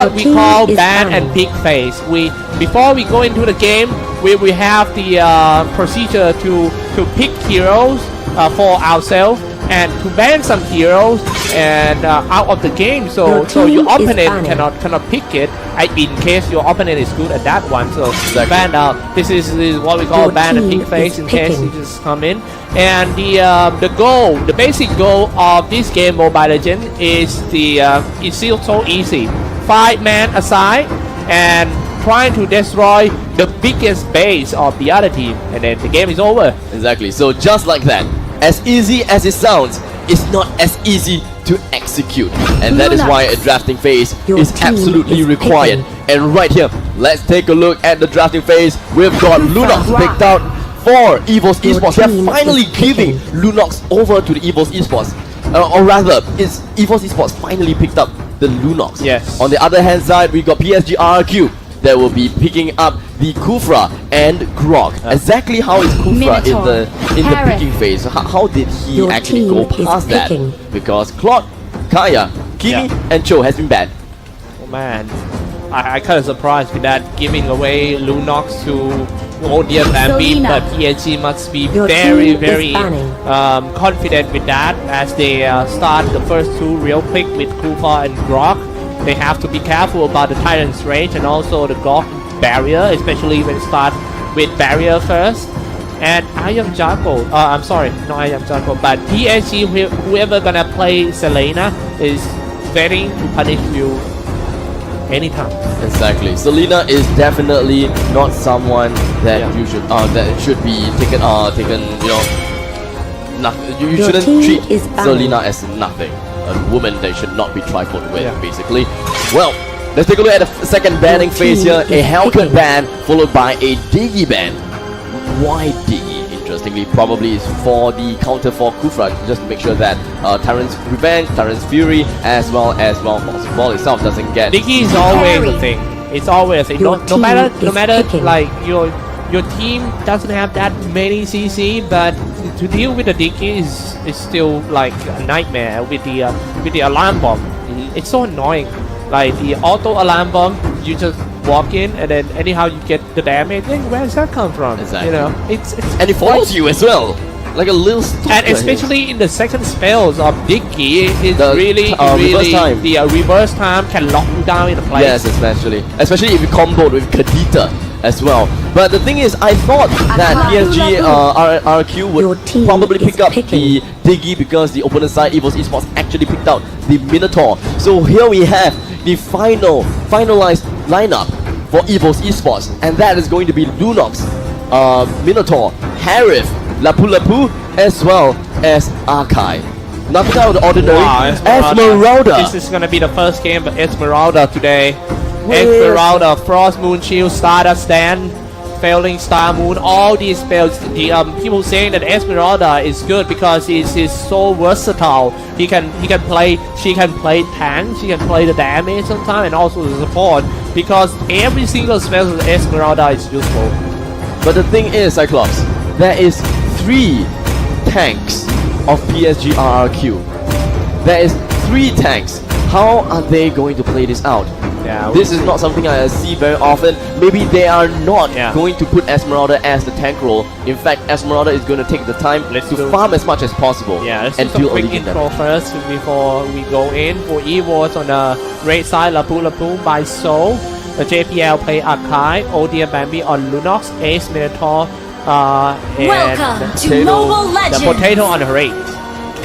what we call ban and pick phase. Before we go into the game, we have the procedure to pick heroes for ourselves and to ban some heroes and out of the game. So your opponent cannot pick it in case your opponent is good at that one. So ban out. This is what we call ban and pick phase in case you just come in. And the basic goal of this game, Mobile Legends, is it's still so easy. 5 men aside and trying to destroy the biggest base of the other team, and then the game is over. Exactly. So just like that, as easy as it sounds, it's not as easy to execute, and that is why a drafting phase is absolutely required. And right here, let's take a look at the drafting phase. We've got Lunox picked out for EVOS Esports. They're finally giving Lunox over to the EVOS Esports, or rather, it's EVOS Esports finally picked up the Lunox. Yes. On the other hand side, we got PSG RRQ that will be picking up the Kufra and Grog. Exactly how is Kufra in the picking phase? How did he actually go past that? Because Claude, Kaya, Kimi, and Cho has been banned. Oh man, I kind of surprised with that, giving away Lunox to Odia Bambi, but PSG must be very confident with that as they start the first 2 real quick with Kufa and Grog. They have to be careful about the Tyrant's range and also the Grog barrier, especially when start with barrier first. And I am Jaco. I'm sorry, no I am Jaco, but PSG, whoever gonna play Selena is ready to punish you anytime. Exactly. Selena is definitely not someone that you should that should be taken you know, nothing. You shouldn't treat Selena as nothing. A woman that should not be trifled with, basically. Well, let's take a look at the second banning phase here. A Hellcat ban followed by a Diggy ban. Why Diggy? Interestingly, probably is for the counter for Kufra, just to make sure that Tyrant's Revenge, Tyrant's Fury, as well as Ball itself doesn't get. Diggy is always a thing. It's always a thing. No matter like your team doesn't have that many CC, but to deal with the Diggy is still like a nightmare with the alarm bomb. It's so annoying. Like the auto alarm bomb, you just walk in and then anyhow you get the damage. Then where does that come from? Exactly. You know, it's and it follows you as well, like a little stalker. And especially in the second spells of Diggy, it's really the reverse time can lock you down in a place. Yes, especially if you comboed with Kadita as well. But the thing is, I thought that PSG RRQ would probably pick up the Diggy because the opponent side EVOS Esports actually picked out the Minotaur. So here we have the finalized lineup for EVOS Esports, and that is going to be Lunox, Minotaur, Harith, Lapu Lapu, as well as Arkai. Nothing out of the ordinary. Wow, Esmeralda. This is gonna be the first game of Esmeralda today. Esmeralda, Frost Moon Shield, Stardust Stand, Failing Star Moon, all these spells. The people saying that Esmeralda is good because he is so versatile. She can play tank, she can play the damage sometimes, and also the support, because every single spell of Esmeralda is useful. But the thing is, Cyclops, there is 3 tanks of PSG RRQ. There is 3 tanks. How are they going to play this out? Yeah, this is not something I see very often. Maybe they are not going to put Esmeralda as the tank role. In fact, Esmeralda is going to take the time to farm as much as possible. Yeah, let's and do some quick intro first before we go in. For EVOS on the red side, Lapu Lapu by Soul. The JPL play Arkai, Odia Bambi on Lunox, Ace Minotaur, and the Potato on the right.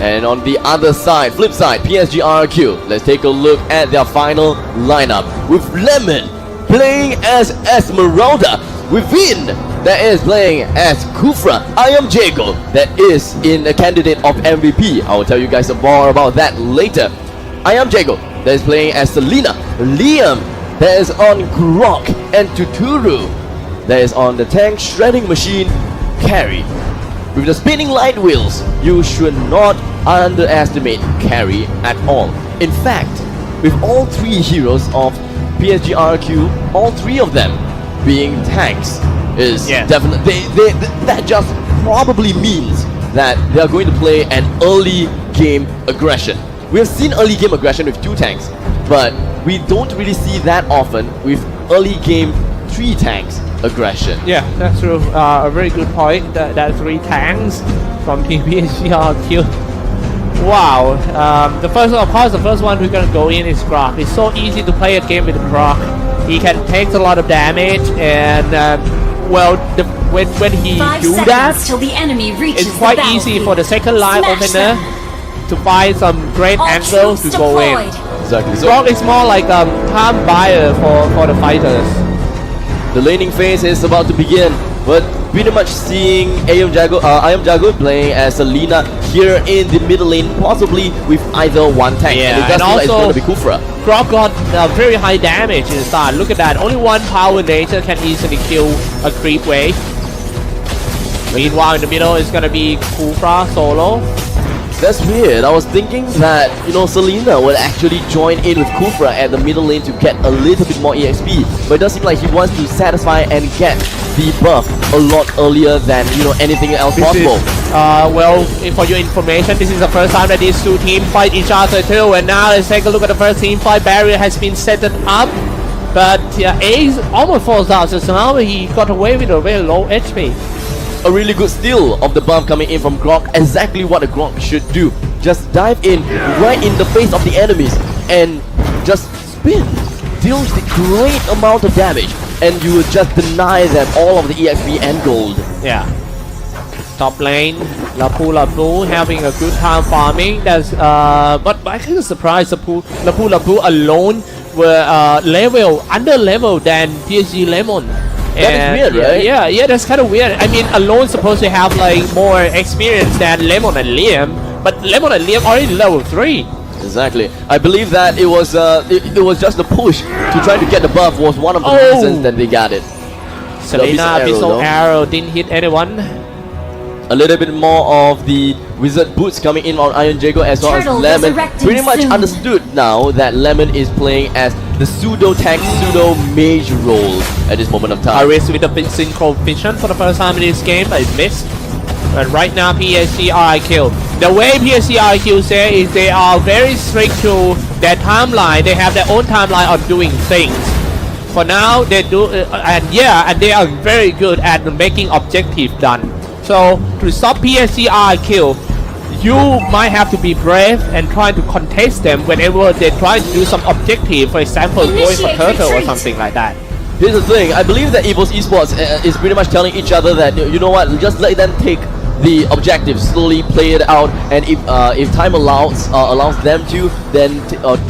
And on the other side, flip side, PSG RRQ. Let's take a look at their final lineup. With Lemon playing as Esmeralda. With Vin, that is playing as Kufra. I am Jago, that is in a candidate of MVP. I will tell you guys more about that later. I am Jago, that is playing as Selena. Liam, that is on Grok. And Tuturu, that is on the tank shredding machine, Carry. With the spinning light wheels, you should not underestimate Carry at all. In fact, with all 3 heroes of PSG RRQ, all 3 of them being tanks is definitely that just probably means that they are going to play an early game aggression. We have seen early game aggression with 2 tanks. but we don't really see that often with early game 3 tanks aggression. Yeah, that's true. A very good point. That 3 tanks from Team PSG RRQ. Wow. The first one we're gonna go in is Grok. It's so easy to play a game with Grok. He can take a lot of damage, and when he do that, till the enemy reaches it's quite easy for the second line opener to find some great angles to go in. Exactly. So Grok is more like a time buyer for the fighters. the laning phase is about to begin, but pretty much seeing I Am Jago playing as Selena here in the middle lane, possibly with either one tank. Yeah, and it does and look like it's also- going to be Kufra. Grok got very high damage in the start. Look at that. Only one power nature can easily kill a creep wave. Meanwhile, in the middle is gonna be Kufra solo. That's weird. I was thinking that, Selena would actually join in with Kufra at the middle lane to get a little bit more EXP. But it does seem like he wants to satisfy and get the buff a lot earlier than, anything else possible. For your information, this is the first time that these two teams fight each other too. And now let's take a look at the first team fight. Barrier has been set up. But Ace almost falls out just now. He got away with a very low HP. A really good steal of the buff coming in from Grok. Exactly what a Grok should do. Just dive in right in the face of the enemies and just spin. Deals the great amount of damage, and you will just deny them all of the EXP and gold. Yeah. Top lane, Lapu having a good time farming. That's but I kind of surprised Lapu alone were under level than PSG Lemon. That is weird, right? Yeah, that's kind of weird. I mean, Alone supposed to have like more experience than Lemon and Liam, but Lemon and Liam already level 3. Exactly. I believe that it was just the push to try to get the buff was one of the reasons that they got it. Selena Abyssal Arrow didn't hit anyone. A little bit more of the wizard boots coming in on Iron Jago as well as Turtle Lemon. resurrecting Pretty much soon. understood now that Lemon is playing as the pseudo tank, pseudo mage role at this moment of time. Iris with a bit synchro vision for the first time in this game, but it missed. But right now PSG RRQ. The way PSG RRQ say is they are very strict to their timeline. They have their own timeline on doing things. For now, they do, and they are very good at making objective done. So to stop PSG RRQ, you might have to be brave and try to contest them whenever they try to do some objective. For example, going for Initiate turtle or retreat. something like that. Here's the thing, I believe that EVOS Esports is pretty much telling each other that, you know what, just let them take the objective, slowly play it out, and if time allows them to, then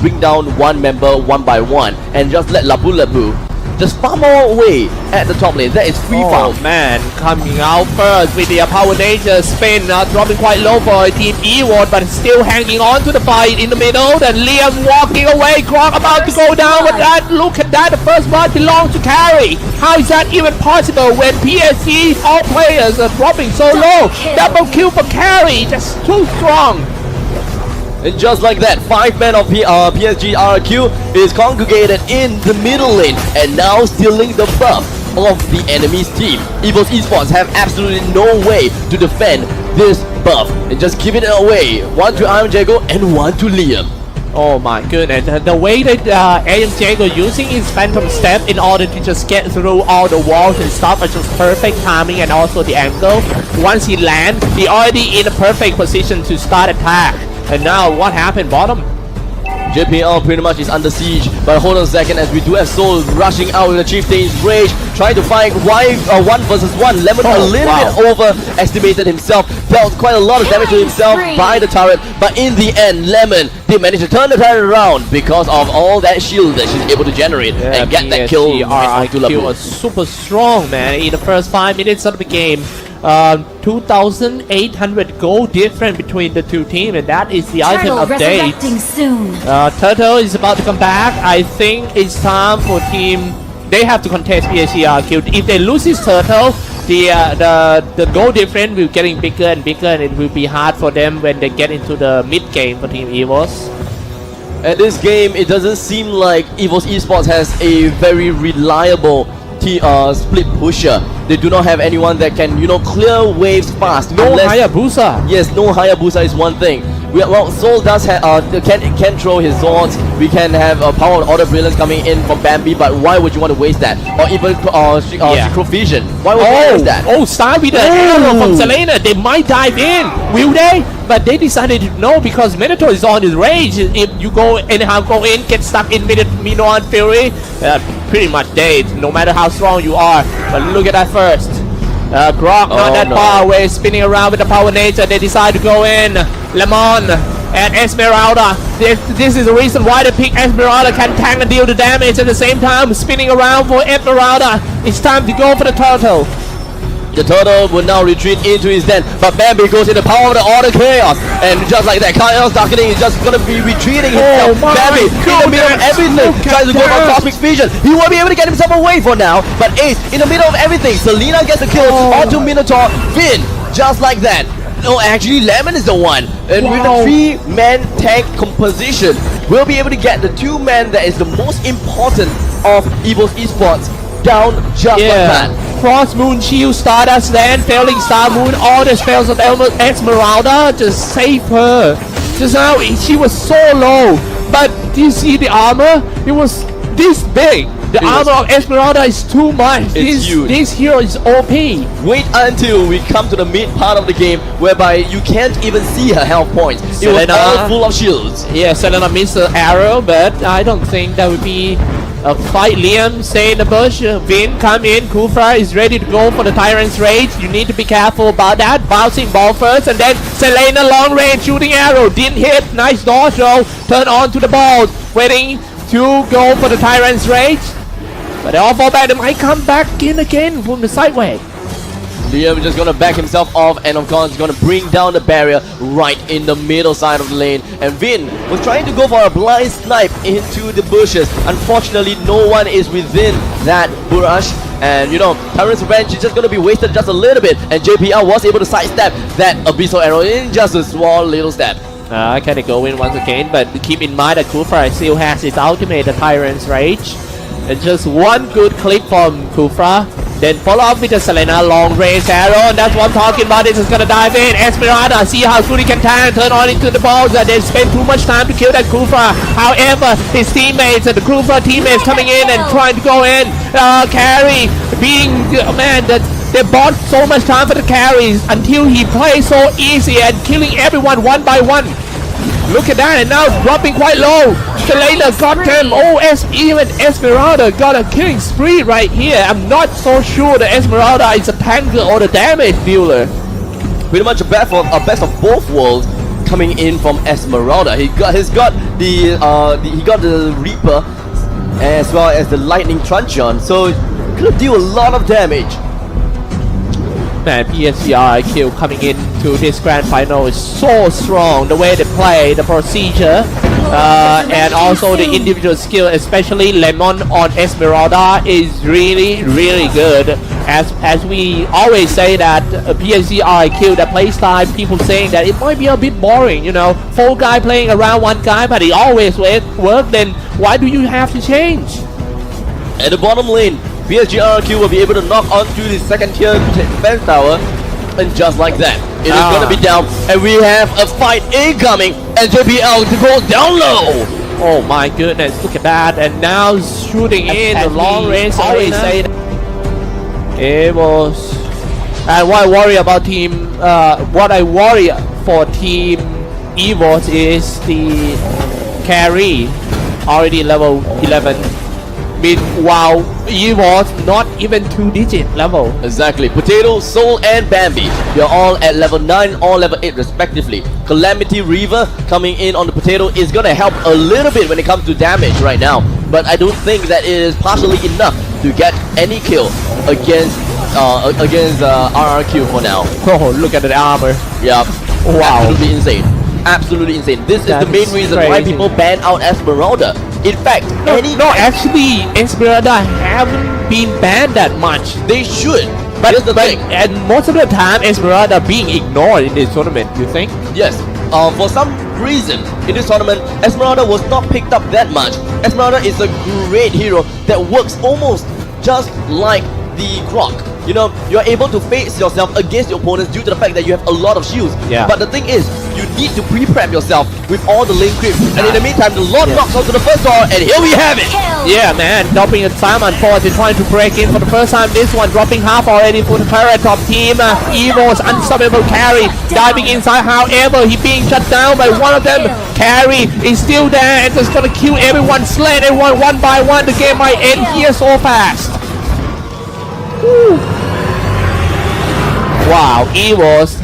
bring down one member one by one, and just let Lapu just farm all away at the top lane. That is free farm. Oh man, coming out first with the power nature spin, dropping quite low for Team EVOS, but still hanging on to the fight in the middle. Then Liam walking away, Grok about to go down with that. Look at that, the first blood belongs to Carry. How is that even possible when PSG, all players are dropping so low? Double kill for Carry, just too strong. And just like that, 5 men of PSG RRQ is congregated in the middle lane and now stealing the buff of the enemy's team. EVOS Esports have absolutely no way to defend this buff and just giving it away. One to Iron Jago and one to Liam. Oh my goodness, the way that AM Jago using his Phantom Step in order to just get through all the walls and stuff are just perfect timing, and also the angle. Once he lands, he already in a perfect position to start attack. And now what happened bottom? JPL pretty much is under siege, but hold on a second as we do have Soul rushing out with the Chieftain's Rage, trying to find 1 versus 1. Lemon a little bit overestimated himself, dealt quite a lot of damage to himself by the turret, but in the end, Lemon did manage to turn the turret around because of all that shield that she's able to generate and get that kill right onto RRQ Lapu. was super strong, man, in the first 5 minutes of the game. 2,800 gold difference between the two teams, and that is the item Turtle update. resurrecting soon. Turtle is about to come back. I think it's time for team. They have to contest PSG RRQ. If they lose this Turtle, the goal difference will getting bigger and bigger, and it will be hard for them when they get into the mid game for Team EVOS. At this game, it doesn't seem like EVOS Esports has a very reliable split pusher. They do not have anyone that can, clear waves fast. No Hayabusa. Yes, no Hayabusa is one thing. Soul does have can throw his swords. We can have power of order brilliance coming in from Bambi, but why would you want to waste that? Or even Synchrovision. Why would you waste that? Oh, start with the arrow from Selena. They might dive in, will they? But they decided no, because Minotaur is on his range. If you go in, get stuck in Minoan Fury, pretty much dead, no matter how strong you are. But look at that first. Grok not that far away, spinning around with the power nature. They decide to go in. Lemon and Esmeralda. This is the reason why they pick Esmeralda, can tank and deal the damage at the same time. Spinning around for Esmeralda. It's time to go for the turtle. The turtle will now retreat into his den, but Bambi goes in the power of the order chaos, and just like that, Chaos Darkening is just gonna be retreating himself. Bambi in the middle of everything tries to go for Cosmic Vision. He won't be able to get himself away for now, but Ace in the middle of everything. Selena gets the kill onto Minotaur. Finn, just like that. No, actually Lemon is the one, and with the 3-man tank composition, we'll be able to get the 2-man that is the most important of EVOS esports down just like that. Frost Moon Shield, Stardust Land, Failing Star Moon, all the spells of Esmeralda just save her. Just now she was so low, but do you see the armor? It was this big. The armor of Esmeralda is too much. It's huge. This hero is OP. Wait until we come to the mid part of the game, whereby you can't even see her health points. It was all full of shields. Yeah, Selena missed the arrow, but I don't think that would be a fight. Liam stay in the bush. Vin come in. Kufra is ready to go for the Tyrant's Rage. You need to be careful about that. Bouncing ball first, and then Selena long range shooting arrow. Didn't hit. Nice dodge throw. Turn on to the balls. Waiting to go for the Tyrant's Rage. But they all fall back. They might come back in again from the sideway. Liam just gonna back himself off, and of course gonna bring down the barrier right in the middle side of the lane. And Vin was trying to go for a blind snipe into the bushes. Unfortunately, no one is within that bush, and Tyrant's Revenge is just gonna be wasted just a little bit, and JPL was able to sidestep that abyssal arrow in just a small little step. Can they go in once again? But keep in mind that Kufra still has his ultimate, the Tyrant's Rage. And just one good clip from Kufra. Then follow up with the Selena long range arrow, and that's what I'm talking about. This is gonna dive in. Esmeralda, see how good he can turn on into the balls, and then spend too much time to kill that Kufra. However, his teammates and the Kufra teammates coming in and trying to go in. Carry being that they bought so much time for the carries until he plays so easy and killing everyone one by one. Look at that, and now dropping quite low. Selena got him. Even Esmeralda got a killing spree right here. I'm not so sure that Esmeralda is a tanker or the damage dealer. Pretty much a best of both worlds coming in from Esmeralda. He got the Reaper as well as the Lightning Truncheon, so could deal a lot of damage. Man, PSG RRQ coming into this grand final is so strong. The way they play, the procedure, and also the individual skill, especially Lemon on Esmeralda, is really, really good. As we always say that PSG RRQ, the play style, people saying that it might be a bit boring, 4 guy playing around 1 guy, but it always work. Then why do you have to change? At the bottom lane, PSG RRQ will be able to knock onto the second tier defense tower, and just like that, it is going to be down, and we have a fight incoming, and JPL goes down low. Oh my goodness, look at that, and now shooting in the long range. Always say that. EVOS. And what I worry about what I worry for team EVOS is the carry, already level 11. Meanwhile, EVOS not even 2-digit level. Exactly. Potato, Soul, and Bambi, they're all at level 9 or level 8 respectively. Calamity Reaver coming in on the Potato is gonna help a little bit when it comes to damage right now, but I don't think that it is partially enough to get any kill against RRQ for now. Oh, look at the armor. Yeah. Wow. Absolutely insane. Absolutely insane. This is the main reason why people ban out Esmeralda. In fact, actually, Esmeralda haven't been banned that much. They should. But and most of the time, Esmeralda being ignored in this tournament. You think? Yes. For some reason, in this tournament, Esmeralda was not picked up that much. Esmeralda is a great hero that works almost just like the Croc. You know, you're able to face yourself against your opponents due to the fact that you have a lot of shields. Yeah. But the thing is, you need to pre-prep yourself with all the lane creeps. And in the meantime, the Lord knocks onto the first door, and here we have it! Kill. Yeah, man, dropping a time on forward to trying to break in for the first time. This one dropping half already for the Pirate top team. EVOS unstoppable carry diving inside. However, he being shut down by one of them. Carry is still there and just gonna kill everyone, slay everyone one by one. The game might end here so fast. Woo. Wow, EVOS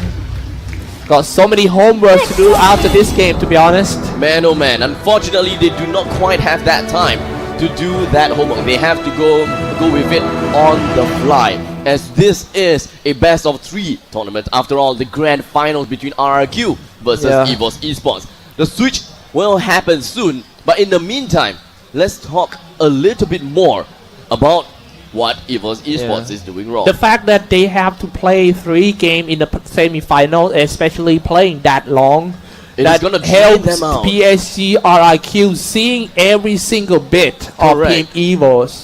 got so many homework to do after this game, to be honest. Man, oh man, unfortunately they do not quite have that time to do that homework. They have to go with it on the fly, as this is a best of 3 tournament. After all, the grand finals between RRQ versus EVOS Esports. The switch will happen soon, but in the meantime, let's talk a little bit more about what EVOS Esports is doing wrong. The fact that they have to play 3 games in the semi-final, especially playing that long, that gonna drain helps them out. PSG RRQ seeing every single bit of Correct. Team EVOS.